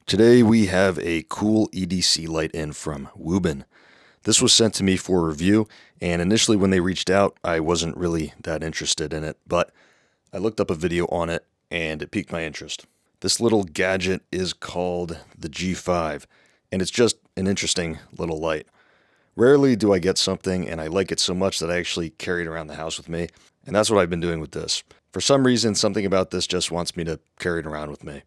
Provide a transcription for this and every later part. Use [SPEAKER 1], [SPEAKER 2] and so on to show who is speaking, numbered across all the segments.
[SPEAKER 1] Today we have a cool EDC light in from Wuben. This was sent to me for review, and initially when they reached out, I wasn't really that interested in it, but I looked up a video on it and it piqued my interest. This little gadget is called the G5, and it's just an interesting little light. Rarely do I get something and I like it so much that I actually carry it around the house with me, and that's what I've been doing with this. For some reason, something about this just wants me to carry it around with me.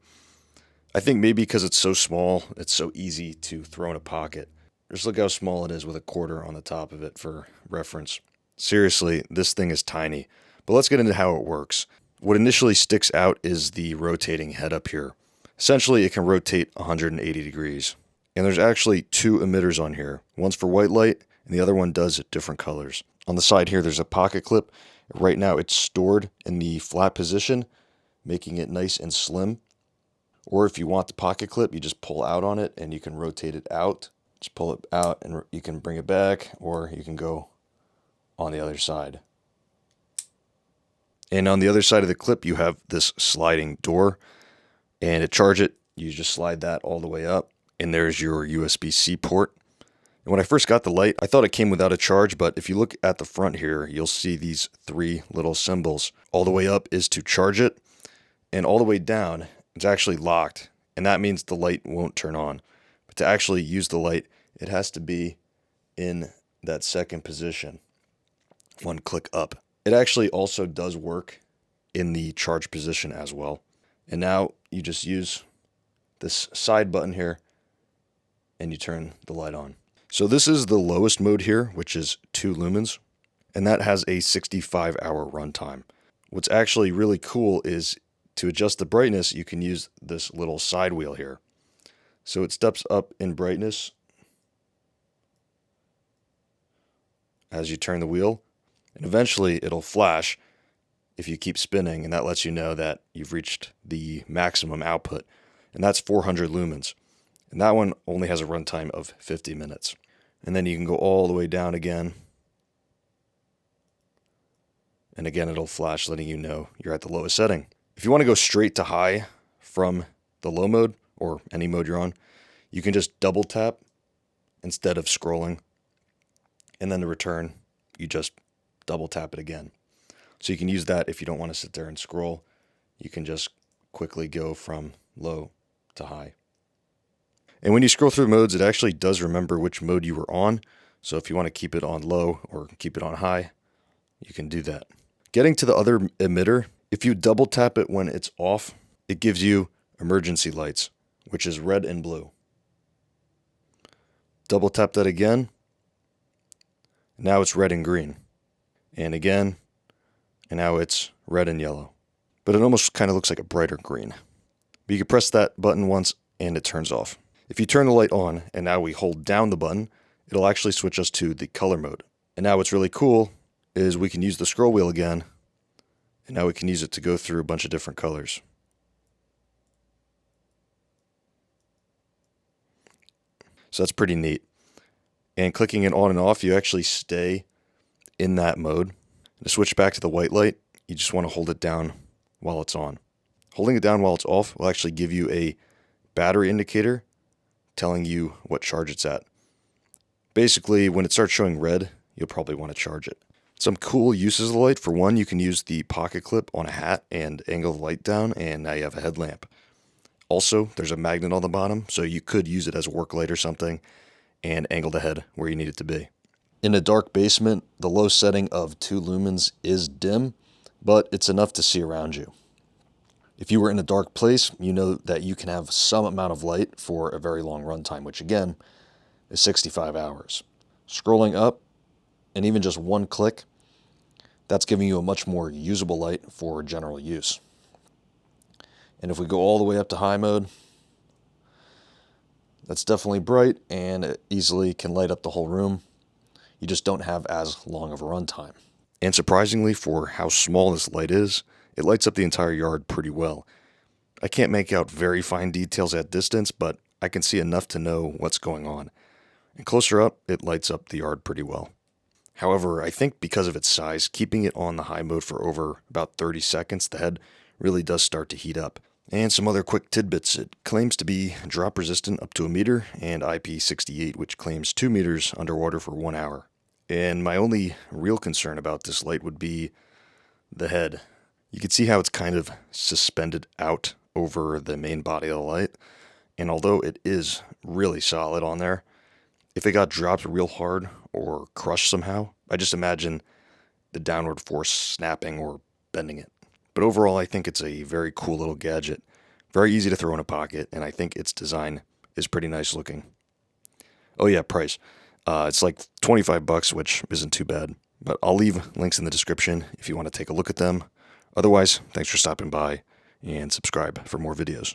[SPEAKER 1] I think maybe because it's so small, it's so easy to throw in a pocket. Just look how small it is with a quarter on the top of it for reference. Seriously, this thing is tiny. But let's get into how it works. What initially sticks out is the rotating head up here. Essentially, it can rotate 180 degrees. And there's actually two emitters on here. One's for white light, and the other one does different colors. On the side here, there's a pocket clip. Right now, it's stored in the flat position, making it nice and slim. Or if you want the pocket clip, you just pull out on it and you can rotate it out. Just pull it out and you can bring it back, or you can go on the other side. And on the other side of the clip, you have this sliding door. And to charge it, you just slide that all the way up. And there's your USB-C port. And when I first got the light, I thought it came without a charge, but if you look at the front here, you'll see these three little symbols. All the way up is to charge it, and all the way down, it's actually locked, and that means the light won't turn on. But to actually use the light, it has to be in that second position, one click up. It actually also does work in the charge position as well. And now you just use this side button here, and you turn the light on. So this is the lowest mode here, which is 2 lumens, and that has a 65-hour runtime. What's actually really cool is to adjust the brightness, you can use this little side wheel here. So it steps up in brightness as you turn the wheel, and eventually it'll flash if you keep spinning, and that lets you know that you've reached the maximum output, and that's 400 lumens. And that one only has a runtime of 50 minutes. And then you can go all the way down again, and again it'll flash letting you know you're at the lowest setting. If you want to go straight to high from the low mode, or any mode you're on, you can just double tap instead of scrolling. And then to return, you just double tap it again. So you can use that if you don't want to sit there and scroll. You can just quickly go from low to high. And when you scroll through modes, it actually does remember which mode you were on. So if you want to keep it on low or keep it on high, you can do that. Getting to the other emitter, if you double tap it when it's off, it gives you emergency lights, which is red and blue. Double tap that again. Now it's red and green. And again, and now it's red and yellow. But it almost kind of looks like a brighter green. But you can press that button once and it turns off. If you turn the light on and now we hold down the button, it'll actually switch us to the color mode. And now what's really cool is we can use the scroll wheel again. And now we can use it to go through a bunch of different colors. So that's pretty neat. And clicking it on and off, you actually stay in that mode. To switch back to the white light, you just want to hold it down while it's on. Holding it down while it's off will actually give you a battery indicator telling you what charge it's at. Basically, when it starts showing red, you'll probably want to charge it. Some cool uses of the light. For one, you can use the pocket clip on a hat and angle the light down, and now you have a headlamp. Also, there's a magnet on the bottom, so you could use it as a work light or something and angle the head where you need it to be. In a dark basement, the low setting of 2 lumens is dim, but it's enough to see around you. If you were in a dark place, you know that you can have some amount of light for a very long runtime, which again is 65 hours. Scrolling up, and even just one click, that's giving you a much more usable light for general use. And if we go all the way up to high mode, that's definitely bright and it easily can light up the whole room. You just don't have as long of a runtime. And surprisingly, for how small this light is, it lights up the entire yard pretty well. I can't make out very fine details at distance, but I can see enough to know what's going on. And closer up, it lights up the yard pretty well. However, I think because of its size, keeping it on the high mode for over about 30 seconds, the head really does start to heat up. And some other quick tidbits. It claims to be drop resistant up to a meter, and IP68, which claims 2 meters underwater for 1 hour. And my only real concern about this light would be the head. You can see how it's kind of suspended out over the main body of the light. And although it is really solid on there, if it got dropped real hard or crushed somehow, I just imagine the downward force snapping or bending it. But overall, I think it's a very cool little gadget. Very easy to throw in a pocket, and I think its design is pretty nice looking. Oh yeah, price. It's like $25, which isn't too bad. But I'll leave links in the description if you want to take a look at them. Otherwise, thanks for stopping by, and subscribe for more videos.